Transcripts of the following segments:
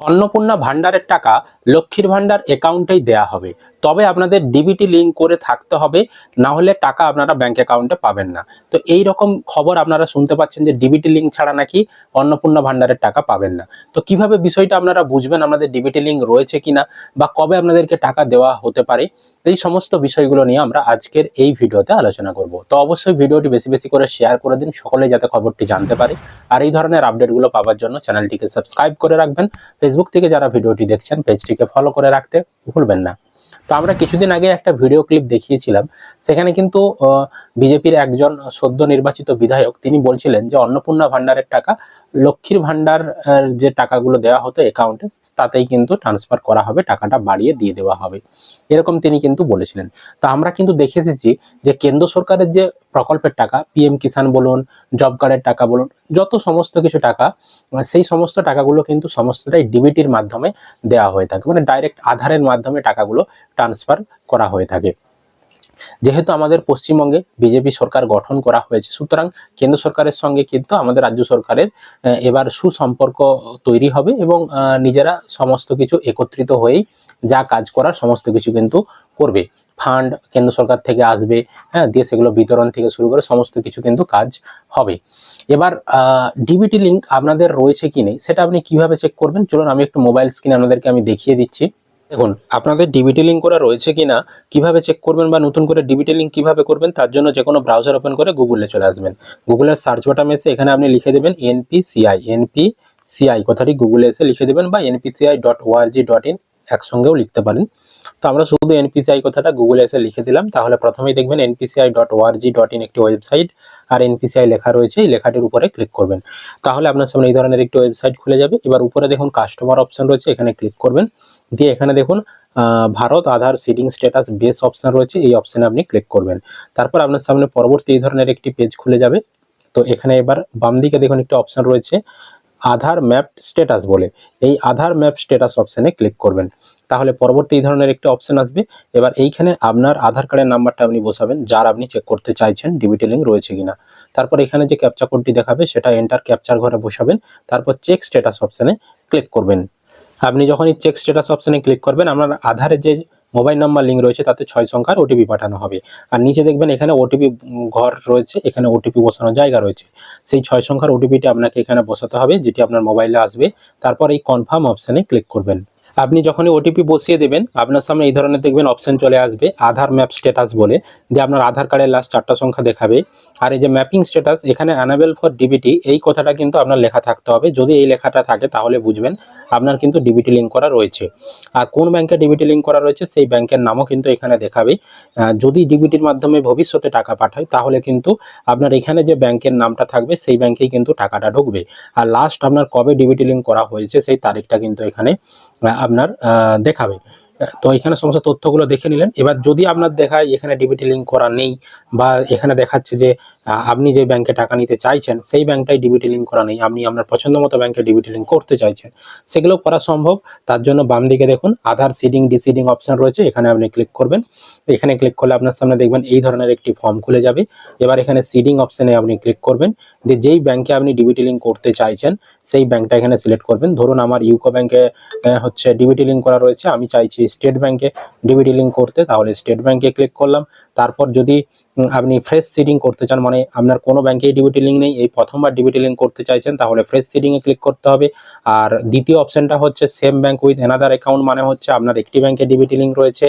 অন্নপূর্ণা ভান্ডারের টাকা লক্ষ্মীর ভান্ডার অ্যাকাউন্টেই দেয়া হবে, তবে আপনাদের ডিবিটি লিঙ্ক করে থাকতে হবে, না হলে টাকা আপনারা ব্যাংক অ্যাকাউন্টে পাবেন না। তো এই রকম খবর আপনারা শুনতে পাচ্ছেন যে ডিবিটি লিঙ্ক ছাড়া নাকি অন্নপূর্ণা ভান্ডারের টাকা পাবেন না। তো কিভাবে বিষয়টা আপনারা বুঝবেন আপনাদের ডিবিটি লিঙ্ক রয়েছে কিনা বা কবে আপনাদেরকে টাকা দেওয়া হতে পারে, এই সমস্ত বিষয়গুলো নিয়ে আমরা আজকের এই ভিডিওতে আলোচনা করব। তো অবশ্যই ভিডিওটি বেশি বেশি করে শেয়ার করে দিন, সকলে যাতে খবরটি জানতে পারে। আর এই ধরনের আপডেটগুলো পাওয়ার জন্য চ্যানেলটিকে সাবস্ক্রাইব করে রাখবেন। ফেসবুক থেকে যারা ভিডিওটি দেখছেন পেজটিকে ফলো করে রাখতে ভুলবেন না। তো আমরা কিছুদিন আগে একটা ভিডিও ক্লিপ দেখিয়েছিলাম, সেখানে কিন্তু বিজেপির একজন সদ্য নির্বাচিত বিধায়ক তিনি বলছিলেন যে অন্নপূর্ণা ভান্ডারের টাকা লক্ষ্মীর ভান্ডার যে টাকাগুলো দেওয়া হতো অ্যাকাউন্টে তাতেই কিন্তু ট্রান্সফার করা হবে, টাকাটা বাড়িয়ে দিয়ে দেওয়া হবে, এরকম তিনি কিন্তু বলেছিলেন। তো আমরা কিন্তু দেখে এসেছি যে কেন্দ্র সরকারের যে প্রকল্পের টাকা, পিএম কিষাণ বলুন, জব কার্ডের টাকা বলুন, যত সমস্ত কিছু টাকা, সেই সমস্ত টাকাগুলো কিন্তু সমস্তটাই ডিবিটির মাধ্যমে দেওয়া হয়ে থাকে, মানে ডাইরেক্ট আধারের মাধ্যমে টাকাগুলো ট্রান্সফার করা হয়ে থাকে। যেহেতু আমাদের পশ্চিমবঙ্গে বিজেপি সরকার গঠন করা হয়েছে, সুতরাং কেন্দ্র সরকারের সঙ্গে কিন্তু আমাদের রাজ্য সরকারের এবার সুসম্পর্ক তৈরি হবে এবং নিজেরা সমস্ত কিছু একত্রিত হয়েই যা কাজ করার সমস্ত কিছু কিন্তু করবে। ফান্ড কেন্দ্র সরকার থেকে আসবে, হ্যাঁ, দিয়ে সেগুলো বিতরণ থেকে শুরু করে সমস্ত কিছু কিন্তু কাজ হবে। এবার ডিবিটি লিঙ্ক আপনাদের রয়েছে কি নেই সেটা আপনি কিভাবে চেক করবেন, চলুন আমি একটু মোবাইল স্ক্রিনে আপনাদেরকে আমি দেখিয়ে দিচ্ছি। দেখুন আপনাদের ডিবিটি লিঙ্ক করা রয়েছে কিনা কিভাবে চেক করবেন বা নতুন করে ডিবিটি লিঙ্ক কিভাবে করবেন, তার জন্য যে কোনো ব্রাউজার ওপেন করে গুগলে চলে আসবেন। গুগলের সার্চ বাটনে এসে এখানে আপনি লিখে দেবেন এনপিসিআই কথাটি গুগলে এসে লিখে দেবেন, বা npci.org.in একসঙ্গেও লিখতে পারেন। তো আমরা শুধু এনপিসিআই কথাটা গুগলে এসে লিখে দিলাম, তাহলে প্রথমেই দেখবেন npci.org.in একটি ওয়েবসাইট আর এনপিসিআই লেখা রয়েছে, এই লেখাটির উপরে ক্লিক করবেন, তাহলে আপনার সামনে এই ধরনের একটি ওয়েবসাইট খুলে যাবে। এবার উপরে দেখুন কাস্টমার অপশন রয়েছে, এখানে ক্লিক করবেন, দিয়ে এখানে দেখুন ভারত আধার সিডিং স্ট্যাটাস বেস অপশন রয়েছে, এই অপশনে আপনি ক্লিক করবেন। তারপর আপনার সামনে পরবর্তী এই ধরনের একটি পেজ খুলে যাবে। তো এখানে এবার বাম দিকে দেখুন একটি অপশন রয়েছে আধার ম্যাপ স্ট্যাটাস বলে, এই আধার ম্যাপ স্ট্যাটাস অপশনে ক্লিক করবেন, তাহলে পরবর্তী এই ধরনের একটি অপশন আসবে। এবার এইখানে আপনার আধার কার্ডের নাম্বারটা আপনি বসাবেন যার আপনি চেক করতে চাইছেন ডিবিটি লিঙ্ক রয়েছে কিনা। তারপর এখানে যে ক্যাপচা কোডটি দেখাবে সেটা এন্টার ক্যাপচার ঘরে বসাবেন, তারপর চেক স্ট্যাটাস অপশনে ক্লিক করবেন। আপনি যখন এই চেক স্ট্যাটাস অপশনে ক্লিক করবেন, আপনার আধারের যে মোবাইল নাম্বার লিঙ্ক রয়েছে তাতে 6 সংখ্যার ওটিপি পাঠানো হবে, আর নিচে দেখবেন এখানে ওটিপি ঘর রয়েছে, এখানে ওটিপি বসানোর জায়গা রয়েছে, সেই 6 সংখ্যার ওটিপিটি আপনাকে এখানে বসাতে হবে যেটি আপনার মোবাইলে আসবে। তারপর এই কনফার্ম অপশনে ক্লিক করবেন। আপনি যখনই ওটিপি বসিয়ে দেবেন আপনার সামনে এই ধরনের দেখবেন অপশন চলে আসবে আধার ম্যাপ স্ট্যাটাস বলে, দিয়ে আপনার আধার কার্ডের লাস্ট 4টা সংখ্যা দেখাবে। আর এই যে ম্যাপিং স্ট্যাটাস এখানে অ্যানেবল ফর ডিবিটি এই কথাটা কিন্তু আপনার লেখা থাকতে হবে, যদি এই লেখাটা থাকে তাহলে বুঝবেন আপনার কিন্তু ডিবিটি লিঙ্ক করা রয়েছে। আর কোন ব্যাংকে ডিবিটি লিঙ্ক করা রয়েছে সেই ব্যাংকের নামও কিন্তু এখানে দেখাবে। যদি ডিবিটির মাধ্যমে ভবিষ্যতে টাকা পাঠায় তাহলে কিন্তু আপনার এখানে যে ব্যাংকের নামটা থাকবে সেই ব্যাংকেই কিন্তু টাকাটা ঢুকবে। আর লাস্ট আপনার কবে ডিবিটি লিঙ্ক করা হয়েছে সেই তারিখটা কিন্তু এখানে আপনার দেখাবে। তো এখানে সমস্ত তথ্যগুলো দেখে নিলেন। এবার যদি আপনার দেখায় এখানে ডিবিটি লিঙ্ক করা নেই, বা এখানে দেখাচ্ছে যে আপনি যে ব্যাংকে টাকা নিতে চাইছেন সেই ব্যাংকটাই ডিবিটি লিঙ্ক করা নেই, আপনি আপনার পছন্দ মতো ব্যাংকে ডিবিটি লিঙ্ক করতে চাইছেন, সেগুলো করা সম্ভব। তার জন্য বাম দিকে দেখুন আধার সিডিং ডিসিডিং অপশন রয়েছে, এখানে আপনি ক্লিক করবেন। এখানে ক্লিক করলে আপনার সামনে দেখবেন এই ধরনের একটি ফর্ম খুলে যাবে। এবার এখানে সিডিং অপশনে আপনি ক্লিক করবেন, দিয়ে যেই ব্যাংকে আপনি ডিবিটি লিঙ্ক করতে চাইছেন সেই ব্যাংকটা এখানে সিলেক্ট করবেন। ধরুন আমার ইউকো ব্যাংকে হচ্ছে ডিবিটি লিঙ্ক করা রয়েছে, আমি চাইছি স্টেট ব্যাংকে ডিবিটি লিঙ্ক করতে, তাহলে স্টেট ব্যাংকে ক্লিক করলাম। তারপর যদি আপনি ফ্রেশ সিডিং করতে চান, মানে আপনার কোনো ব্যাংকেই ডিবিটি লিঙ্ক নেই, এই প্রথমবার ডিবিটি লিঙ্ক করতে চাইছেন, তাহলে ফ্রেশ সিডিংয়ে ক্লিক করতে হবে। আর দ্বিতীয় অপশনটা হচ্ছে same bank with another account, মানে হচ্ছে আপনার একটি ব্যাংকে ডিবিটি লিঙ্ক রয়েছে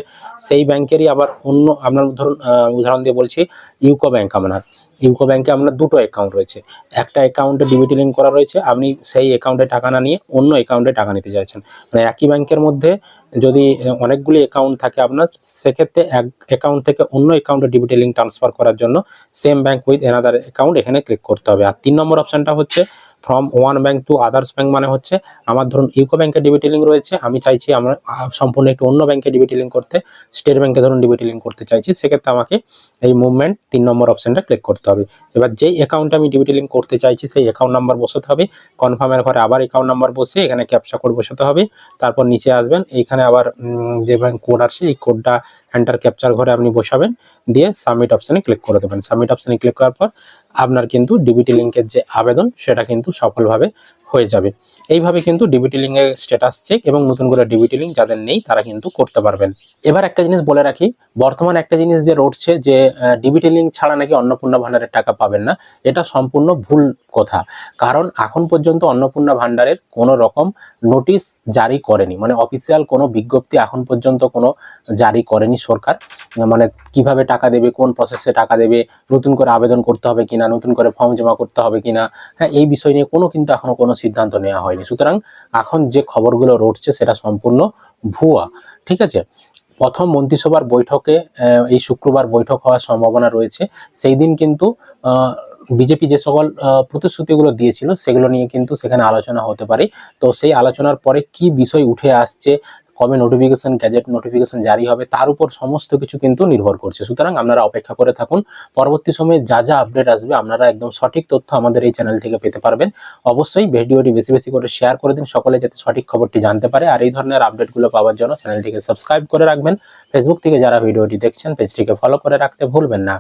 সেই ব্যাংকেরই আবার অন্য, আপনার ধরুন উদাহরণ দিয়ে বলছি ইউকো ব্যাংক, আপনার ইউকো ব্যাংকে আপনার দুটো অ্যাকাউন্ট রয়েছে, একটা অ্যাকাউন্টে ডিবিটি লিঙ্ক করা রয়েছে, আপনি সেই অ্যাকাউন্টে টাকা না নিয়ে অন্য অ্যাকাউন্টে টাকা নিতে চাইছেন। মানে একই ব্যাংকের মধ্যে যদি অনেকগুলি অ্যাকাউন্ট থাকে আপনার, সেক্ষেত্রে এক অ্যাকাউন্ট থেকে অন্য অ্যাকাউন্টে ডিবিটি লিঙ্ক ট্রান্সফার করার জন্য same bank with another account এখানে ক্লিক করতে হবে। আর 3 নম্বর অপশনটা হচ্ছে from one bank to others bank, মানে হচ্ছে আমার ধরুন ইউকো ব্যাংকে ডিবিটি লিঙ্ক রয়েছে, আমি চাইছি আমার সম্পূর্ণ একটু অন্য ব্যাংকে ডিবিটি লিঙ্ক করতে, স্টেট ব্যাংকে ধরুন ডিবিটি লিঙ্ক করতে চাইছি, সেক্ষেত্রে আমাকে এই মুভমেন্ট 3 নম্বর অপশনটা ক্লিক করতে হবে। এবার যেই অ্যাকাউন্টে আমি ডিবিটি লিঙ্ক করতে চাইছি সেই অ্যাকাউন্ট নাম্বার বসাতে হবে, কনফার্মের ঘরে আবার অ্যাকাউন্ট নাম্বার বসে এখানে ক্যাপচা কোড বসাতে হবে। তারপর নিচে আসবেন, এইখানে আবার যে ব্যাংক কোড আসছে এই কোডটা এন্টার ক্যাপচার ঘরে আপনি বসাবেন, দিয়ে সাবমিট অপশনে ক্লিক করে দেবেন। সাবমিট অপশনে ক্লিক করার পর আপনার কিন্তু ডিবিটি লিঙ্কের যে আবেদন সেটা কিন্তু সফলভাবে হয়ে যাবে। এইভাবে কিন্তু ডিবিটি লিঙ্কের স্ট্যাটাস চেক এবং নতুন করে ডিবিটি লিঙ্ক যাদের নেই তারা কিন্তু করতে পারবেন। এবার একটা জিনিস বলে রাখি, বর্তমানে একটা জিনিস যে রটছে যে ডিবিটি লিঙ্ক ছাড়া নাকি অন্নপূর্ণা ভান্ডারের টাকা পাবেন না, এটা সম্পূর্ণ ভুল কথা। কারণ এখন পর্যন্ত অন্নপূর্ণা ভান্ডারের কোনো রকম নোটিশ জারি করেনি, মানে অফিসিয়াল কোনো বিজ্ঞপ্তি এখন পর্যন্ত কোনো জারি করেনি সরকার। মানে কিভাবে টাকা দেবে, কোন প্রসেসে টাকা দেবে, নতুন করে আবেদন করতে হবে কিনা, নতুন করে ফর্ম জমা করতে হবে কিনা, হ্যাঁ এই বিষয় নিয়ে কিন্তু এখনো কোনো সিদ্ধান্ত নেওয়া হয়নি। সুতরাং এখন যে খবরগুলো রটছে সেটা সম্পূর্ণ ভুয়া, ঠিক আছে। প্রথম মন্ত্রিসভার বৈঠকে এই শুক্রবার বৈঠক হওয়ার সম্ভাবনা রয়েছে। সেই দিন কিন্তু বিজেপি যে সকল প্রতিশ্রুতিগুলো দিয়েছিল সেগুলো নিয়ে কিন্তু সেখানে আলোচনা হতে পারে। তো সেই আলোচনার পরে কি বিষয় উঠে আসছে, কবে নোটিফিকেশন, গ্যাজেট নোটিফিকেশন জারি হবে, তার উপর সমস্ত কিছু কিন্তু নির্ভর করছে। সুতরাং আপনারা অপেক্ষা করে থাকুন, পরবর্তী সময়ে যা যা আপডেট আসবে আপনারা একদম সঠিক তথ্য আমাদের এই চ্যানেল থেকে পেতে পারবেন। অবশ্যই ভিডিওটি বেশি বেশি করে শেয়ার করে দিন, সকলে যাতে সঠিক খবরটি জানতে পারে। আর এই ধরনের আপডেটগুলো পাওয়ার জন্য চ্যানেলটিকে সাবস্ক্রাইব করে রাখবেন। ফেসবুক থেকে যারা ভিডিওটি দেখছেন পেজটিকে ফলো করে রাখতে ভুলবেন না।